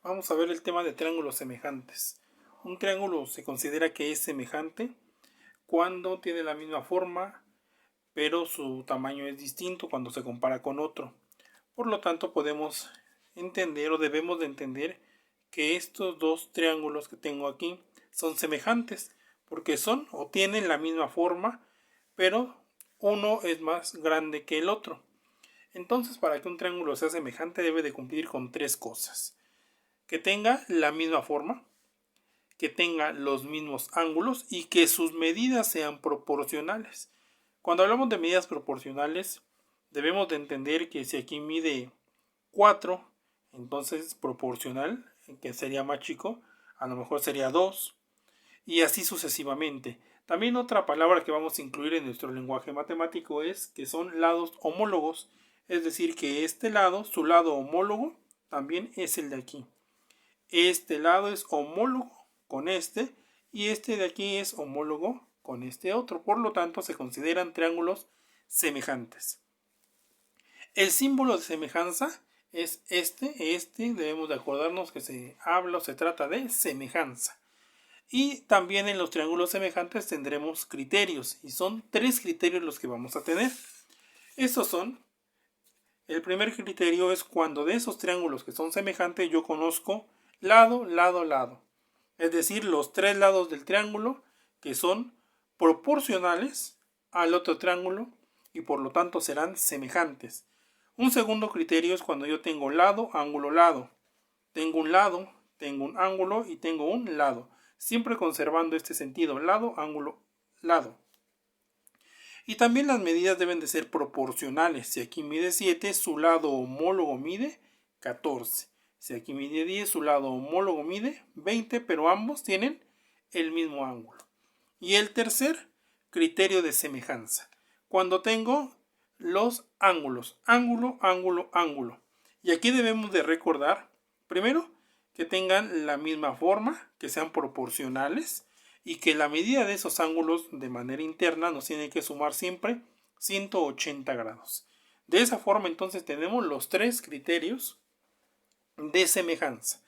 Vamos a ver el tema de triángulos semejantes. Un triángulo se considera que es semejante cuando tiene la misma forma, pero su tamaño es distinto cuando se compara con otro. Por lo tanto, podemos entender o debemos de entender que estos dos triángulos que tengo aquí son semejantes porque son o tienen la misma forma, pero uno es más grande que el otro. Entonces, para que un triángulo sea semejante debe de cumplir con tres cosas: que tenga la misma forma, que tenga los mismos ángulos y que sus medidas sean proporcionales. Cuando hablamos de medidas proporcionales, debemos de entender que si aquí mide 4, entonces proporcional, que sería más chico, a lo mejor sería 2, y así sucesivamente. También otra palabra que vamos a incluir en nuestro lenguaje matemático es que son lados homólogos, es decir, que este lado, su lado homólogo, también es el de aquí. Este lado es homólogo con este y este de aquí es homólogo con este otro. Por lo tanto, se consideran triángulos semejantes. El símbolo de semejanza es este. Debemos de acordarnos que se habla o se trata de semejanza. Y también en los triángulos semejantes tendremos criterios, y son tres criterios los que vamos a tener. Estos son: el primer criterio es cuando de esos triángulos que son semejantes yo conozco lado, lado, lado. Es decir, los tres lados del triángulo que son proporcionales al otro triángulo y por lo tanto serán semejantes. Un segundo criterio es cuando yo tengo lado, ángulo, lado. Tengo un lado, tengo un ángulo y tengo un lado. Siempre conservando este sentido: lado, ángulo, lado. Y también las medidas deben de ser proporcionales. Si aquí mide 7, su lado homólogo mide 14. Si aquí mide 10, su lado homólogo mide 20, pero ambos tienen el mismo ángulo. Y el tercer criterio de semejanza: cuando tengo los ángulos, ángulo, ángulo, ángulo. Y aquí debemos de recordar, primero, que tengan la misma forma, que sean proporcionales y que la medida de esos ángulos de manera interna nos tiene que sumar siempre 180 grados. De esa forma entonces tenemos los tres criterios de semejanza.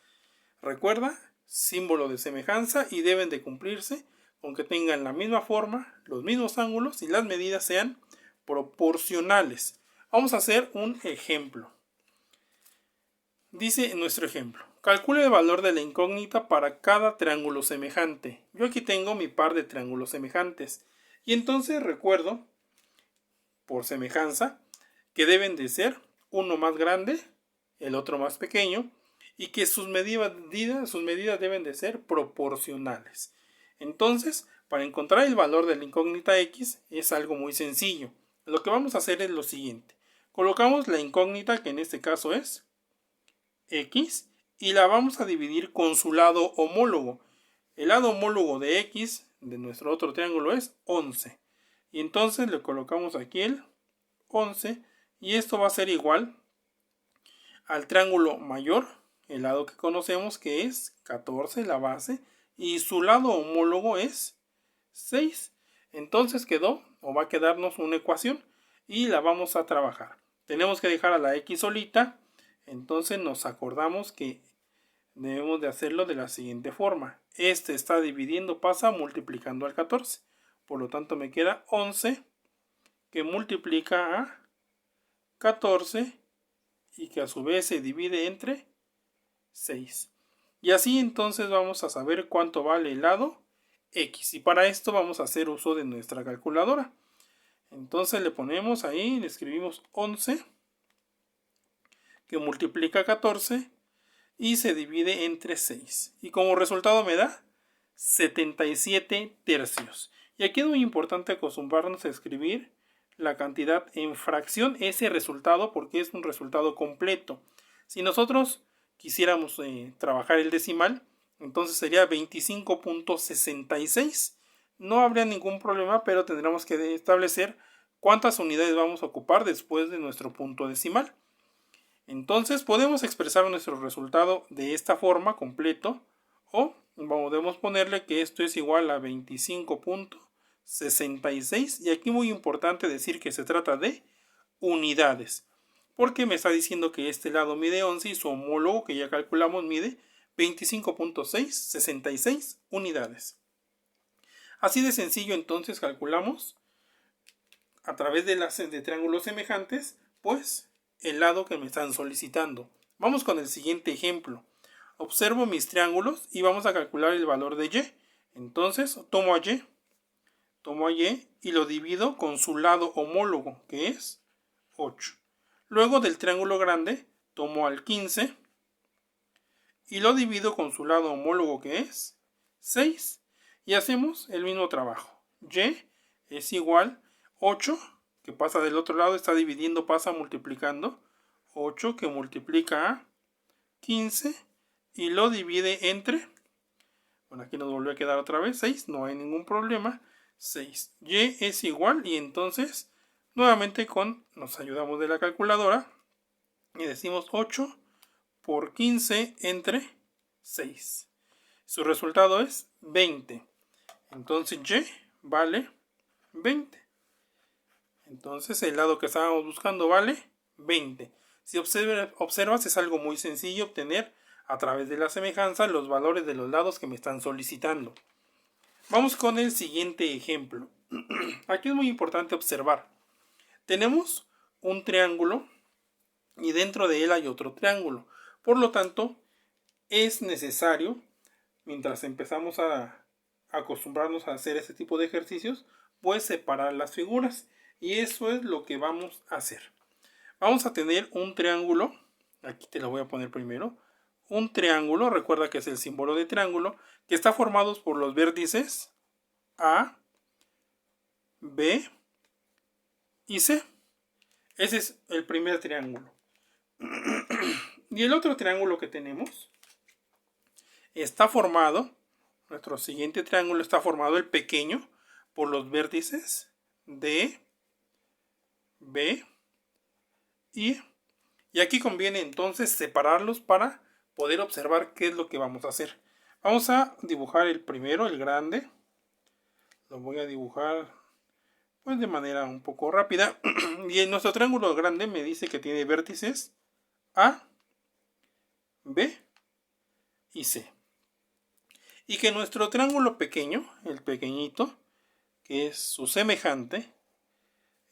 Recuerda, símbolo de semejanza, y deben de cumplirse con que tengan la misma forma, los mismos ángulos y las medidas sean proporcionales. Vamos a hacer un ejemplo. Dice nuestro ejemplo: calcule el valor de la incógnita para cada triángulo semejante. Yo aquí tengo mi par de triángulos semejantes. Y entonces recuerdo, por semejanza, que deben de ser uno más grande, el otro más pequeño, y que sus medidas deben de ser proporcionales. Entonces, para encontrar el valor de la incógnita x es algo muy sencillo. Lo que vamos a hacer es lo siguiente: colocamos la incógnita, que en este caso es x, y la vamos a dividir con su lado homólogo. El lado homólogo de x de nuestro otro triángulo es 11. Y entonces le colocamos aquí el 11, y esto va a ser igual al triángulo mayor, el lado que conocemos, que es 14, la base, y su lado homólogo es 6. Entonces quedó, o va a quedarnos, una ecuación y la vamos a trabajar. Tenemos que dejar a la x solita. Entonces nos acordamos que debemos de hacerlo de la siguiente forma: este está dividiendo, pasa multiplicando al 14. Por lo tanto me queda 11 que multiplica a 14 y que a su vez se divide entre 6. Y así entonces vamos a saber cuánto vale el lado x. Y para esto vamos a hacer uso de nuestra calculadora. Entonces le ponemos ahí, le escribimos 11 que multiplica 14 y se divide entre 6. Y como resultado me da 77 tercios. Y aquí es muy importante acostumbrarnos a escribir la cantidad en fracción, ese resultado, porque es un resultado completo. Si nosotros quisiéramos trabajar el decimal, entonces sería 25.66. No habría ningún problema, pero tendremos que establecer cuántas unidades vamos a ocupar después de nuestro punto decimal. Entonces podemos expresar nuestro resultado de esta forma, completo, o podemos ponerle que esto es igual a 25.66. Y aquí muy importante decir que se trata de unidades. porque me está diciendo que este lado mide 11 y su homólogo, que ya calculamos, mide 25.666 unidades. Así de sencillo, entonces calculamos a través de triángulos semejantes, pues el lado que me están solicitando. Vamos con el siguiente ejemplo. Observo mis triángulos y vamos a calcular el valor de y. Entonces tomo a y y lo divido con su lado homólogo, que es 8. Luego del triángulo grande tomo al 15 y lo divido con su lado homólogo, que es 6. Y hacemos el mismo trabajo. Y es igual 8, que pasa del otro lado, está dividiendo, pasa multiplicando. 8 que multiplica a 15 y lo divide entre, bueno, aquí nos volvió a quedar otra vez 6, no hay ningún problema. 6. Y es igual, y entonces nuevamente nos ayudamos de la calculadora y decimos 8 por 15 entre 6. Su resultado es 20. Entonces y vale 20. Entonces el lado que estábamos buscando vale 20. Si observas, es algo muy sencillo obtener a través de la semejanza los valores de los lados que me están solicitando. Vamos con el siguiente ejemplo. Aquí es muy importante observar. Tenemos un triángulo y dentro de él hay otro triángulo. Por lo tanto, es necesario, mientras empezamos a acostumbrarnos a hacer este tipo de ejercicios, pues separar las figuras. Y eso es lo que vamos a hacer. Vamos a tener un triángulo. Aquí te lo voy a poner primero. Un triángulo, recuerda que es el símbolo de triángulo, que está formado por los vértices A, B y C. Ese es el primer triángulo. Y el otro triángulo que tenemos está formado, nuestro siguiente triángulo está formado, el pequeño, por los vértices D, B y E. Y aquí conviene entonces separarlos para poder observar qué es lo que vamos a hacer. Vamos a dibujar el primero, el grande. Lo voy a dibujar pues de manera un poco rápida. Y en nuestro triángulo grande me dice que tiene vértices A, B y C. Y que nuestro triángulo pequeño, el pequeñito, que es su semejante,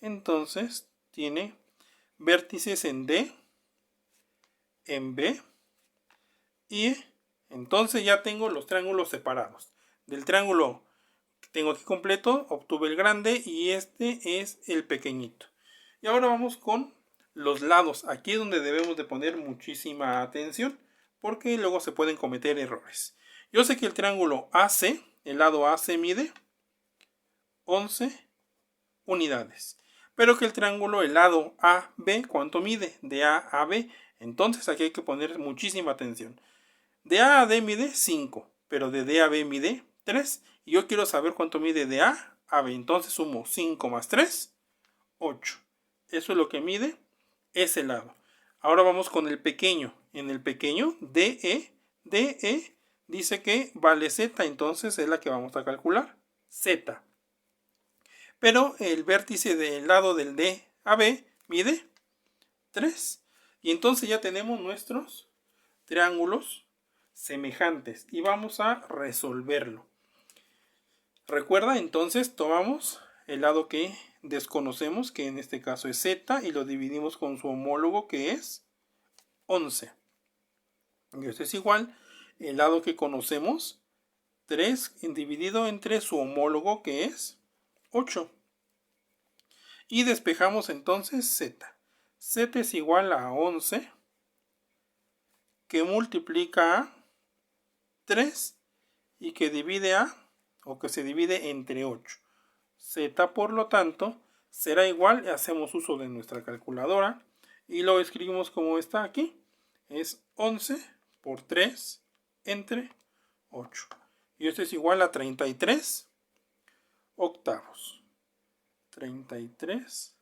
entonces tiene vértices en D, en B y E. Entonces ya tengo los triángulos separados. Del triángulo que tengo aquí completo, obtuve el grande y este es el pequeñito. Y ahora vamos con los lados. Aquí es donde debemos de poner muchísima atención, porque luego se pueden cometer errores. Yo sé que el triángulo AC, el lado AC mide 11 unidades. Pero que el triángulo, el lado AB, ¿cuánto mide? De A a B. Entonces aquí hay que poner muchísima atención. De A a D mide 5, pero de D a B mide 3. Y yo quiero saber cuánto mide de A a B. Entonces sumo 5 más 3, 8. Eso es lo que mide ese lado. Ahora vamos con el pequeño. En el pequeño, DE dice que vale Z, entonces es la que vamos a calcular. Z. Pero el vértice del lado del D a B mide 3. Y entonces ya tenemos nuestros triángulos semejantes. Y vamos a resolverlo. Recuerda, entonces tomamos el lado que desconocemos, que en este caso es Z, y lo dividimos con su homólogo, que es 11. Y esto es igual, el lado que conocemos, 3 dividido entre su homólogo, que es 8. Y despejamos entonces Z. Z es igual a 11, que multiplica a 3 y que divide a, o que se divide entre 8. Z, por lo tanto, será igual, hacemos uso de nuestra calculadora y lo escribimos como está aquí. Es 11 por 3 entre 8. Y esto es igual a 33 octavos. 33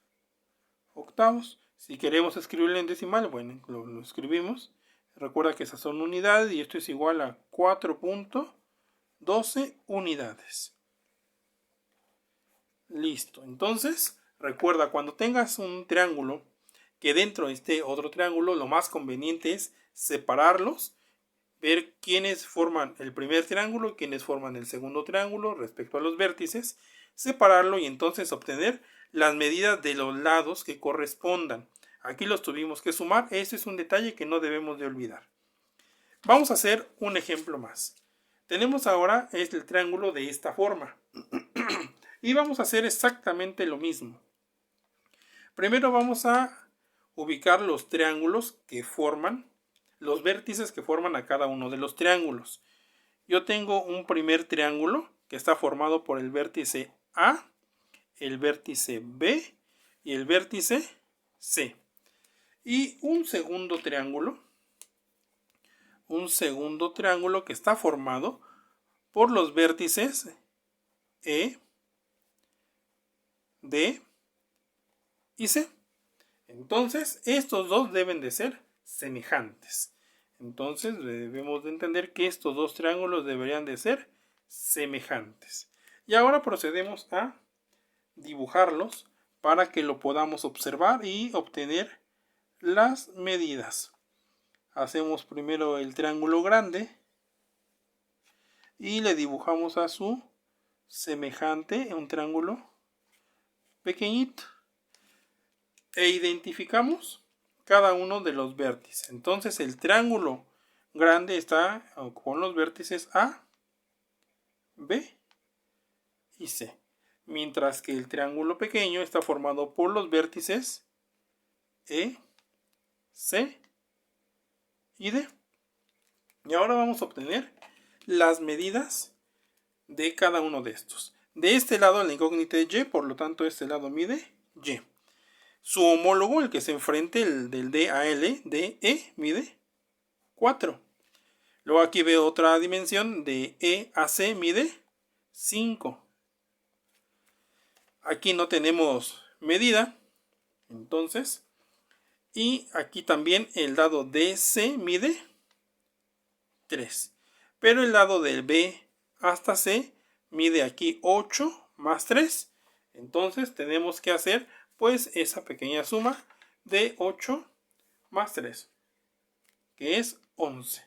octavos. Si queremos escribirlo en decimal, bueno, lo escribimos. Recuerda que esas son unidades y esto es igual a 4.12 unidades. Listo. Entonces, recuerda, cuando tengas un triángulo que dentro de este otro triángulo lo más conveniente es separarlos, ver quiénes forman el primer triángulo y quiénes forman el segundo triángulo respecto a los vértices, separarlo y entonces obtener las medidas de los lados que correspondan. Aquí los tuvimos que sumar. Este es un detalle que no debemos de olvidar. Vamos a hacer un ejemplo más. Tenemos ahora el triángulo de esta forma y vamos a hacer exactamente lo mismo. Primero vamos a ubicar los triángulos que forman, los vértices que forman a cada uno de los triángulos. Yo tengo un primer triángulo que está formado por el vértice A, el vértice B y el vértice C. Y un segundo triángulo que está formado por los vértices E, D y C. Entonces, estos dos deben de ser semejantes. Entonces, debemos de entender que estos dos triángulos deberían de ser semejantes. Y ahora procedemos a dibujarlos para que lo podamos observar y obtener las medidas. Hacemos primero el triángulo grande y le dibujamos a su semejante un triángulo pequeñito e identificamos cada uno de los vértices. Entonces el triángulo grande está con los vértices A, B y C, mientras que el triángulo pequeño está formado por los vértices E, C y D. Y ahora vamos a obtener las medidas de cada uno de estos. De este lado la incógnita es Y, por lo tanto este lado mide Y. Su homólogo, el que se enfrente, el del D a L, de E, mide 4. Luego aquí veo otra dimensión de E a C, mide 5. Aquí no tenemos medida, entonces, y aquí también el lado DC mide 3. Pero el lado del B hasta C mide aquí 8 más 3. Entonces tenemos que hacer pues esa pequeña suma de 8 más 3, que es 11.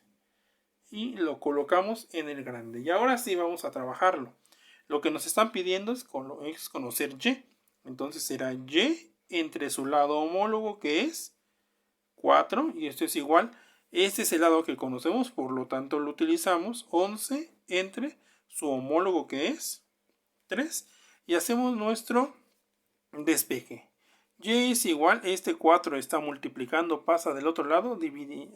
Y lo colocamos en el grande. Y ahora sí vamos a trabajarlo. Lo que nos están pidiendo es conocer Y. Entonces será Y entre su lado homólogo, que es 4. Y esto es igual. Este es el lado que conocemos, por lo tanto lo utilizamos. 11 entre su homólogo, que es 3. Y hacemos nuestro despeje. Y es igual, este 4 está multiplicando, pasa del otro lado,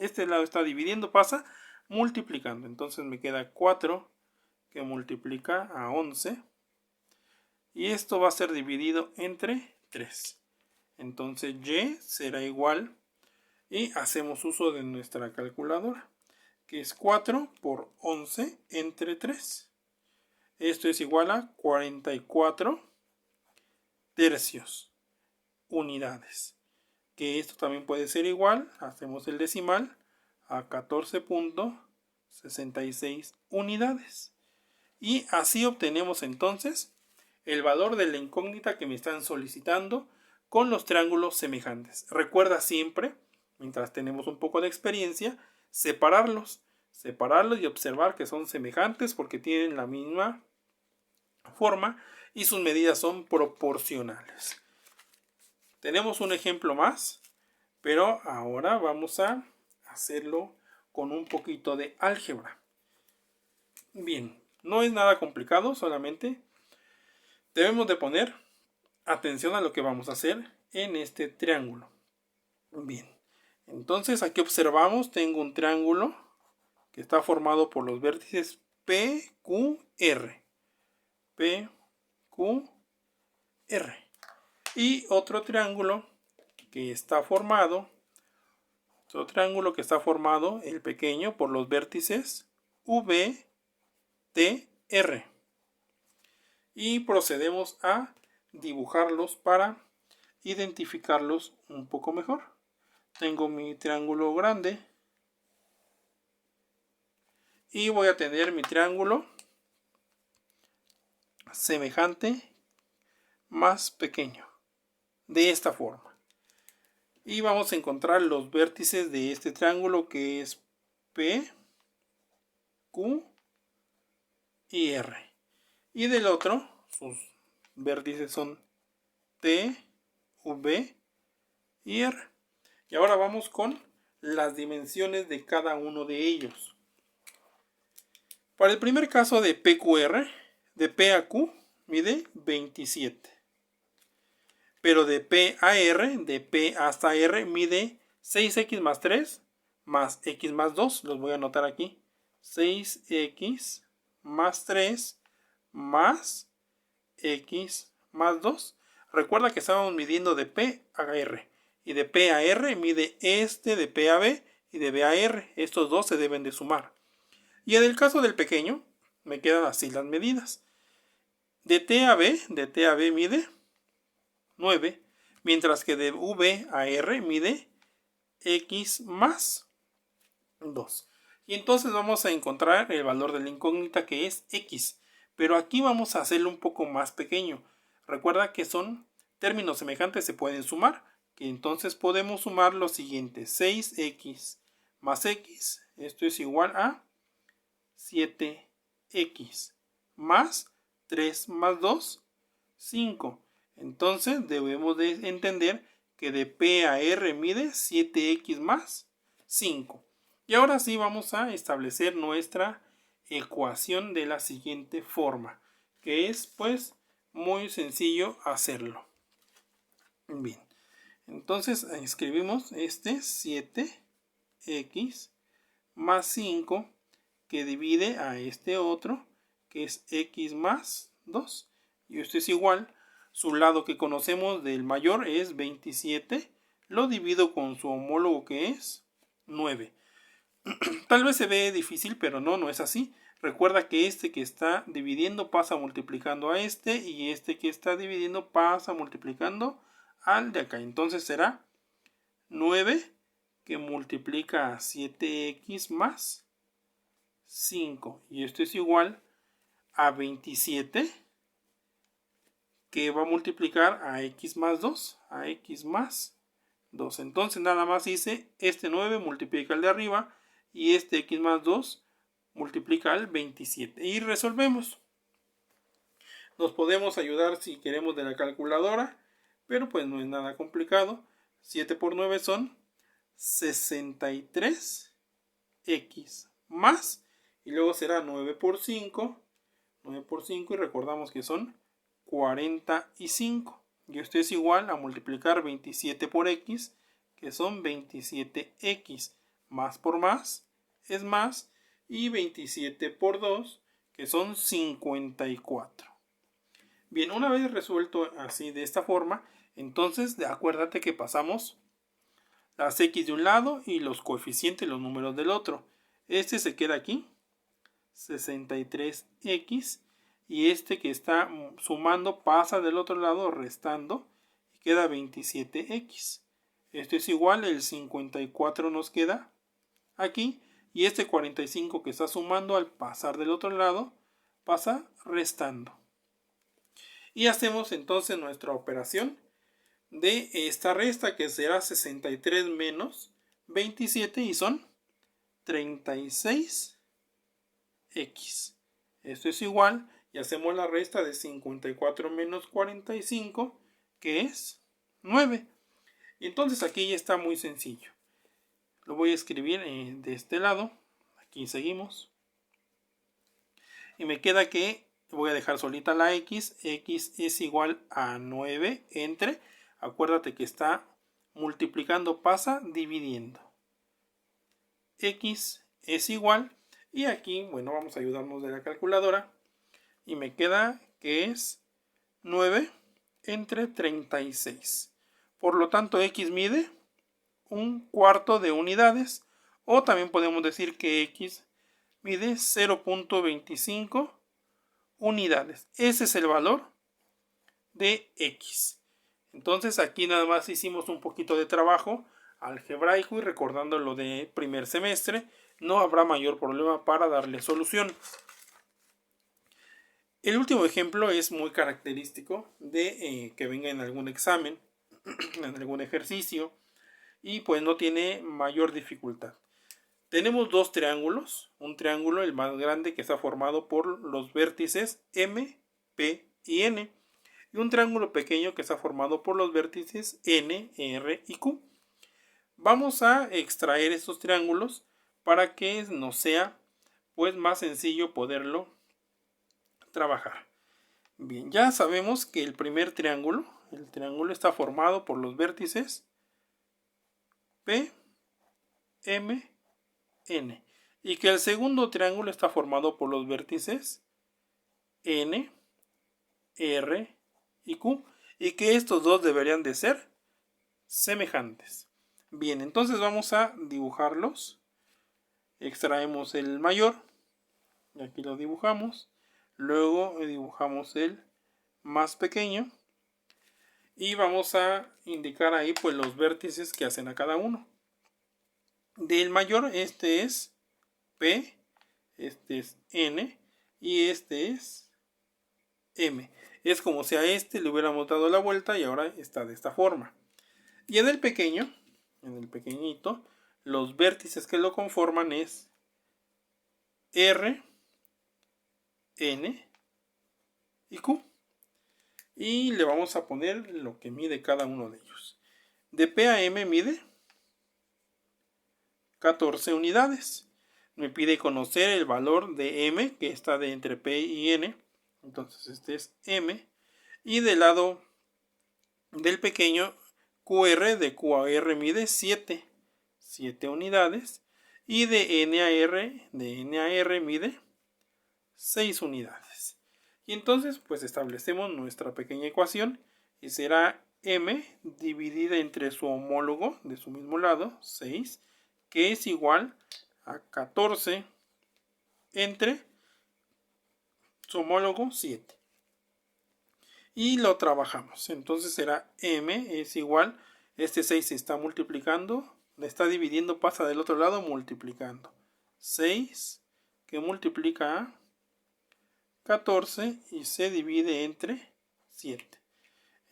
este lado está dividiendo, pasa multiplicando. Entonces me queda 4 que multiplica a 11. Y esto va a ser dividido entre 3. Entonces Y será igual, y hacemos uso de nuestra calculadora, que es 4 por 11 entre 3. Esto es igual a 44 tercios unidades, que esto también puede ser igual, hacemos el decimal, a 14.66 unidades. Y así obtenemos entonces el valor de la incógnita que me están solicitando con los triángulos semejantes. Recuerda siempre, mientras tenemos un poco de experiencia, separarlos y observar que son semejantes porque tienen la misma forma y sus medidas son proporcionales. Tenemos un ejemplo más, pero ahora vamos a hacerlo con un poquito de álgebra. Bien, no es nada complicado, solamente debemos de poner atención a lo que vamos a hacer en este triángulo. Bien, entonces aquí observamos, tengo un triángulo que está formado por los vértices P, Q, R. P, Q, R. Y otro triángulo que está formado, el pequeño, por los vértices V, T, R. Y procedemos a dibujarlos para identificarlos un poco mejor. Tengo mi triángulo grande y voy a tener mi triángulo semejante más pequeño, de esta forma. Y vamos a encontrar los vértices de este triángulo, que es P, Q y R. Y del otro, sus vértices son T, V y R. Y ahora vamos con las dimensiones de cada uno de ellos. Para el primer caso de PQR, de P a Q mide 27. Pero de P a R, de P hasta R, mide 6x más 3 más x más 2. Los voy a anotar aquí. 6x más 3 más x más 2. Recuerda que estamos midiendo de P a R. Y de P a R mide este de P a B y de B a R. Estos dos se deben de sumar. Y en el caso del pequeño, me quedan así las medidas. De T a B mide 9, mientras que de V a R mide x más 2. Y entonces vamos a encontrar el valor de la incógnita, que es x. Pero aquí vamos a hacerlo un poco más pequeño. Recuerda que son términos semejantes, se pueden sumar. Que entonces podemos sumar lo siguiente. 6x más x, esto es igual a 7x más 3 más 2, 5. Entonces debemos de entender que de P a R mide 7x más 5. Y ahora sí vamos a establecer nuestra ecuación de la siguiente forma, que es pues muy sencillo hacerlo. Bien, entonces escribimos este 7x más 5 que divide a este otro, que es x más 2. Y esto es igual, su lado que conocemos del mayor es 27, lo divido con su homólogo, que es 9. Tal vez se ve difícil, pero no es así. Recuerda que este que está dividiendo pasa multiplicando a este, y este que está dividiendo pasa multiplicando al de acá. Entonces será 9 que multiplica a 7x más 5. Y esto es igual a 27 que va a multiplicar a x más 2. A x más 2. Entonces nada más hice este 9 multiplica al de arriba y este x más 2 multiplica al 27. Y resolvemos. Nos podemos ayudar si queremos de la calculadora, pero pues no es nada complicado. 7 por 9 son 63x más, y luego será 9 por 5 y recordamos que son 45. Y esto es igual a multiplicar 27 por x, que son 27x. Más por más es más, y 27 por 2, que son 54. Bien, una vez resuelto así de esta forma, entonces acuérdate que pasamos las x de un lado y los coeficientes, los números del otro. Este se queda aquí, 63x, y este que está sumando pasa del otro lado restando y queda 27x. Esto es igual, el 54 nos queda aquí, y este 45 que está sumando al pasar del otro lado pasa restando. Y hacemos entonces nuestra operación de esta resta, que será 63 menos 27, y son 36x. Esto es igual, y hacemos la resta de 54 menos 45, que es 9. Y entonces aquí ya está muy sencillo. Lo voy a escribir de este lado. Aquí seguimos. Y me queda que voy a dejar solita la x. X es igual a 9 entre, acuérdate que está multiplicando, pasa dividiendo. X es igual, y aquí, bueno, vamos a ayudarnos de la calculadora, y me queda que es 9 entre 36. Por lo tanto, x mide 1/4 de unidades, o también podemos decir que x mide 0.25 unidades. Ese es el valor de x. Entonces aquí nada más hicimos un poquito de trabajo algebraico, y recordando lo de primer semestre, no habrá mayor problema para darle solución. El último ejemplo es muy característico de que venga en algún examen, en algún ejercicio. y pues no tiene mayor dificultad. Tenemos dos triángulos, un triángulo el más grande que está formado por los vértices M, P y N, y un triángulo pequeño que está formado por los vértices N, R y Q. Vamos a extraer estos triángulos para que nos sea pues más sencillo poderlo trabajar. Bien, ya sabemos que el primer triángulo, el triángulo está formado por los vértices P, M, N, y que el segundo triángulo está formado por los vértices N, R y Q, y que estos dos deberían de ser semejantes. Bien, entonces vamos a dibujarlos. Extraemos el mayor, y aquí lo dibujamos. Luego dibujamos el más pequeño y vamos a indicar ahí pues los vértices que hacen a cada uno. Del mayor, este es P, este es N y este es M. Es como si a este le hubiéramos dado la vuelta y ahora está de esta forma. Y en el pequeño, en el pequeñito, los vértices que lo conforman es R, N y Q. Y le vamos a poner lo que mide cada uno de ellos. De P a M mide 14 unidades. Me pide conocer el valor de M, que está de entre P y N. Entonces este es M. Y del lado del pequeño, QR, de Q a R mide 7 unidades. Y de N a R mide 6 unidades. Y entonces pues establecemos nuestra pequeña ecuación y será M dividida entre su homólogo de su mismo lado, 6, que es igual a 14 entre su homólogo 7. Y lo trabajamos. Entonces será M es igual, este 6 se está multiplicando, le está dividiendo, pasa del otro lado multiplicando. 6 que multiplica a 14 y se divide entre 7.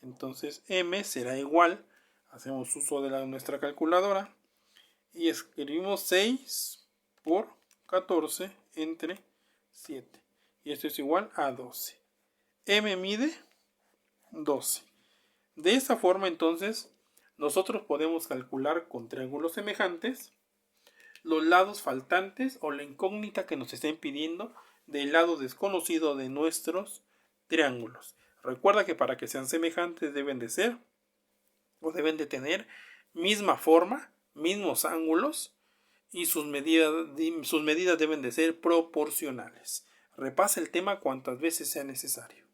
Entonces M será igual, hacemos uso de nuestra calculadora y escribimos 6 por 14 entre 7. Y esto es igual a 12. M mide 12. De esta forma entonces nosotros podemos calcular con triángulos semejantes los lados faltantes o la incógnita que nos está impidiendo del lado desconocido de nuestros triángulos. Recuerda que para que sean semejantes deben de ser o deben de tener misma forma, mismos ángulos y sus medidas deben de ser proporcionales. Repasa el tema cuantas veces sea necesario.